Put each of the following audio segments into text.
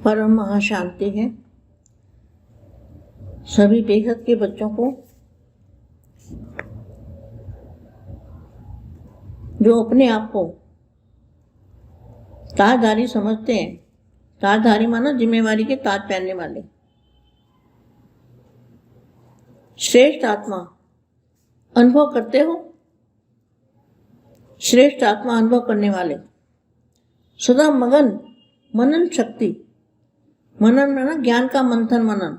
परम महाशांति है। सभी बेहद के बच्चों को जो अपने आप को ताजधारी समझते हैं, ताजधारी माना जिम्मेवारी के ताज पहनने वाले, श्रेष्ठ आत्मा अनुभव करते हो, श्रेष्ठ आत्मा अनुभव करने वाले, सदा मगन मनन शक्ति, मनन माना ज्ञान का मंथन मनन,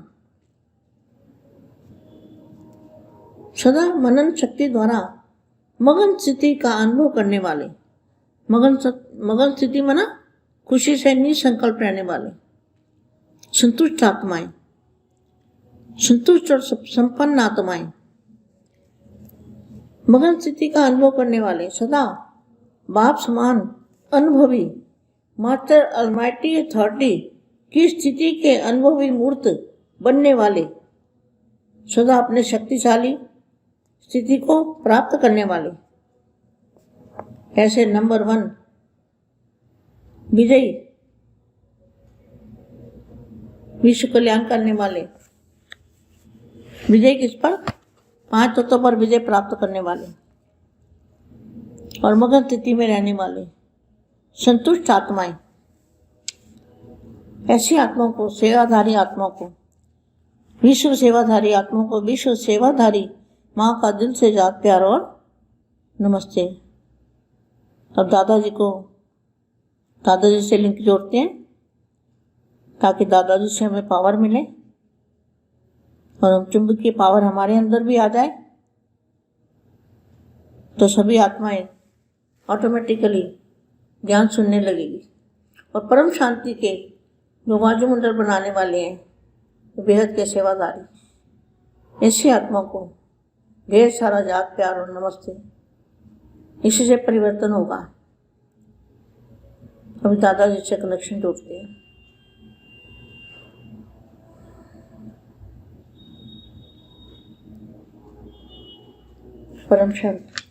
सदा मनन शक्ति द्वारा मगन स्थिति का अनुभव करने वाले, मगन स्थिति माना खुशी से निसंकल्प रहने वाले, संतुष्ट आत्माएं, संतुष्ट और संपन्न आत्माएं, मगन स्थिति का अनुभव करने वाले, सदा बाप समान अनुभवी मास्टर अलमाइटी अथॉरिटी की स्थिति के अनुभवी मूर्त बनने वाले, सदा अपने शक्तिशाली स्थिति को प्राप्त करने वाले, ऐसे नंबर 1 विजयी, विश्व कल्याण करने वाले, विजय किस पर? 5 तत्वों पर विजय प्राप्त करने वाले और मगन स्थिति में रहने वाले संतुष्ट आत्माएं, ऐसी आत्माओं को, सेवाधारी आत्माओं को, विश्व सेवाधारी आत्माओं को विश्व सेवाधारी माँ का दिल से याद प्यार और नमस्ते। अब दादाजी से लिंक जोड़ते हैं ताकि दादाजी से हमें पावर मिले और हम चुंबकीय पावर हमारे अंदर भी आ जाए, तो सभी आत्माएं ऑटोमेटिकली ज्ञान सुनने लगेगी और परम शांति के जो वायुमंडल बनाने वाले हैं, बेहद के सेवादारी, ऐसी आत्मा को ढेर सारा याद प्यार और नमस्ते। इसी से परिवर्तन होगा। अभी दादाजी से कनेक्शन टूटते हैं। परम शांति।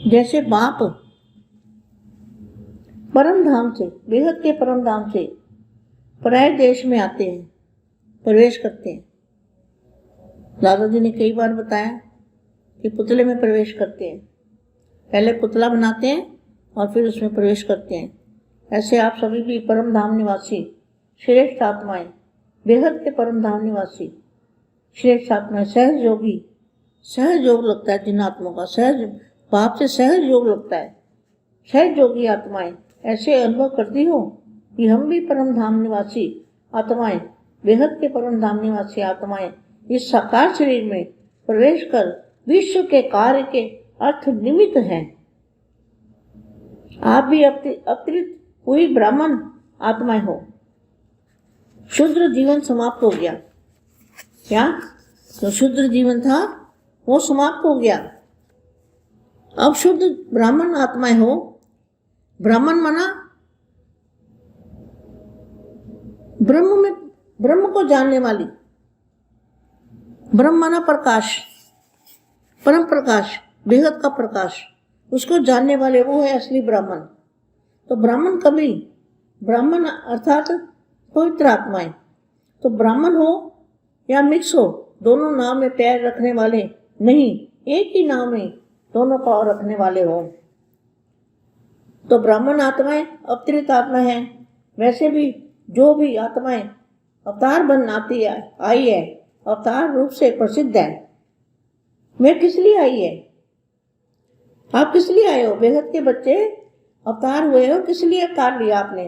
जैसे बाप परम धाम से, बेहद के परम धाम से पराये देश में आते हैं, प्रवेश करते हैं। दादाजी ने कई बार बताया कि पुतले में प्रवेश करते हैं, पहले पुतला बनाते हैं और फिर उसमें प्रवेश करते हैं। ऐसे आप सभी भी परम धाम निवासी श्रेष्ठ आत्माएं, बेहद के परम धाम निवासी श्रेष्ठ आत्माएं, सहज योगी, सहज योग लगता है जिन आत्माओं का, सहज बाप से सहज योग लगता है, सहज योगी आत्माएं ऐसे अनुभव करती हो कि हम भी परम धाम निवासी आत्माएं, बेहद के परम धाम निवासी आत्माएं इस साकार शरीर में प्रवेश कर विश्व के कार्य के अर्थ निमित्त हैं। आप भी अतिरिक्त हुई ब्राह्मण आत्माएं हो। शूद्र जीवन समाप्त हो गया। क्या? जो शूद्र जीवन था वो समाप्त हो गया। अब शुद्ध ब्राह्मण आत्माएं हो। ब्राह्मण माना ब्रह्म को जानने वाली, ब्रह्म माना प्रकाश, परम प्रकाश, बेहद का प्रकाश, उसको जानने वाले वो है असली ब्राह्मण। तो ब्राह्मण कभी, ब्राह्मण अर्थात पवित्र आत्माएं, तो ब्राह्मण हो या मिक्स हो, दोनों नाव में पैर रखने वाले नहीं, एक ही नाव में दोनों पांव रखने वाले हो। तो ब्राह्मण आत्माएं अवतरित आत्मा है। वैसे भी जो भी आत्माएं अवतार बन आती है, आई है, अवतार रूप से प्रसिद्ध है। मैं किस लिए आई है? आप किस लिए आए हो? बेहद के बच्चे अवतार हुए हो, किस लिए अवतार लिया आपने?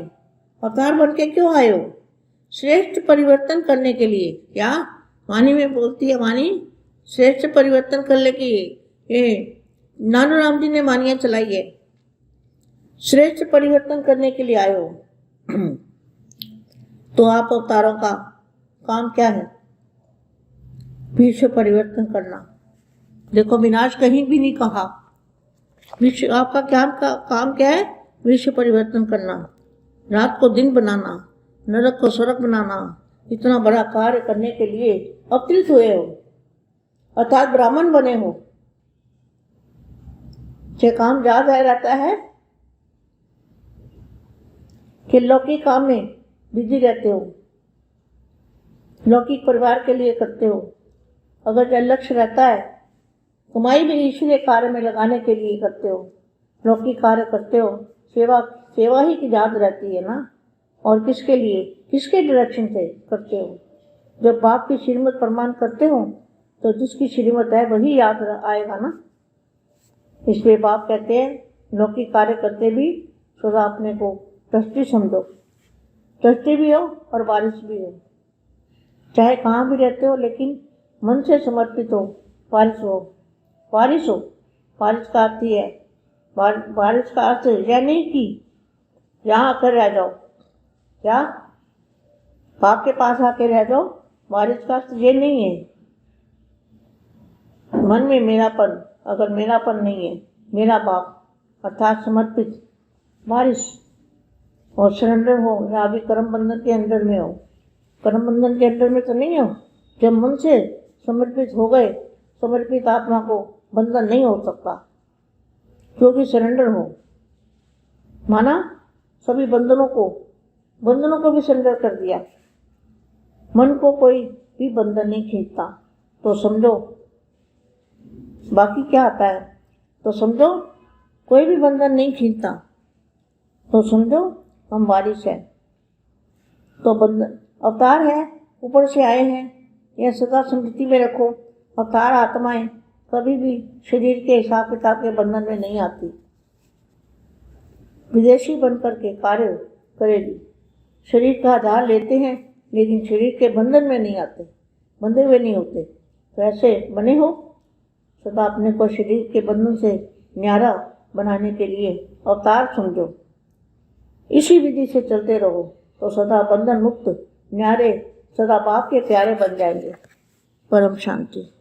अवतार बन के क्यों आए हो? श्रेष्ठ परिवर्तन करने के लिए। क्या वाणी में बोलती है वाणी? श्रेष्ठ परिवर्तन करने की ये नानूराम जी ने वानियां चलाई है। श्रेष्ठ परिवर्तन करने के लिए आए हो। तो आप अवतारों का काम क्या है? विश्व परिवर्तन करना। देखो विनाश कहीं भी नहीं कहा। विश्व आपका काम क्या है? विश्व परिवर्तन करना, रात को दिन बनाना, नरक को स्वर्ग बनाना, इतना बड़ा कार्य करने के लिए अवतरित हुए हो, अर्थात ब्राह्मण बने हो। ये काम याद आ रहता है कि लौकिक काम में बिजी रहते हो, लौकिक परिवार के लिए करते हो। अगर यह लक्ष्य रहता है, कमाई भी ईश्वरीय कार्य में लगाने के लिए करते हो, लौकिक कार्य करते हो, सेवा ही की याद रहती है ना। और किसके लिए, किसके डायरेक्शन से करते हो? जब बाप की श्रीमत प्रमाण करते हो तो जिसकी श्रीमत है वही याद आएगा ना। इसलिए बाप कहते हैं लौकिक कार्य करते भी सदा अपने को ट्रस्टी समझो, ट्रस्टी भी हो और वारिस भी हो। चाहे कहाँ भी रहते हो लेकिन मन से समर्पित हो, वारिस हो। वारिस हो, वारिस का अर्थ ही है, वारिस का अर्थ यह नहीं कि यहाँ आकर रह जाओ, क्या बाप के पास आके रह जाओ। वारिस का अर्थ ये नहीं है मन में मेरापन, अगर मेरापन नहीं है, मेरा बाप अर्थात समर्पित वारिस और सरेंडर हो, या अभी कर्म बंधन के अंदर में हो। कर्म बंधन के अंदर में तो नहीं हो। जब मन से समर्पित हो गए, समर्पित आत्मा को बंधन नहीं हो सकता, क्योंकि सरेंडर हो। माना सभी बंधनों को भी सरेंडर कर दिया। मन को कोई भी बंधन नहीं खींचता, तो समझो बाकी क्या आता है, तो समझो कोई भी बंधन नहीं खींचता, तो समझो हम वारिस हैं। तो बंधन अवतार है, ऊपर से आए हैं, यह सदा स्मृति में रखो। अवतार आत्माएं कभी भी शरीर के हिसाब किताब के बंधन में नहीं आती, विदेशी बनकर के कार्य करेगी। शरीर का आधार लेते हैं लेकिन शरीर के बंधन में नहीं आते, बंधे हुए नहीं होते। तो ऐसे बने हो, सदा अपने को शरीर के बंधन से न्यारा बनाने के लिए अवतार समझो। इसी विधि से चलते रहो तो सदा बंधन मुक्त न्यारे, सदा बाप के प्यारे बन जाएंगे। परम शांति।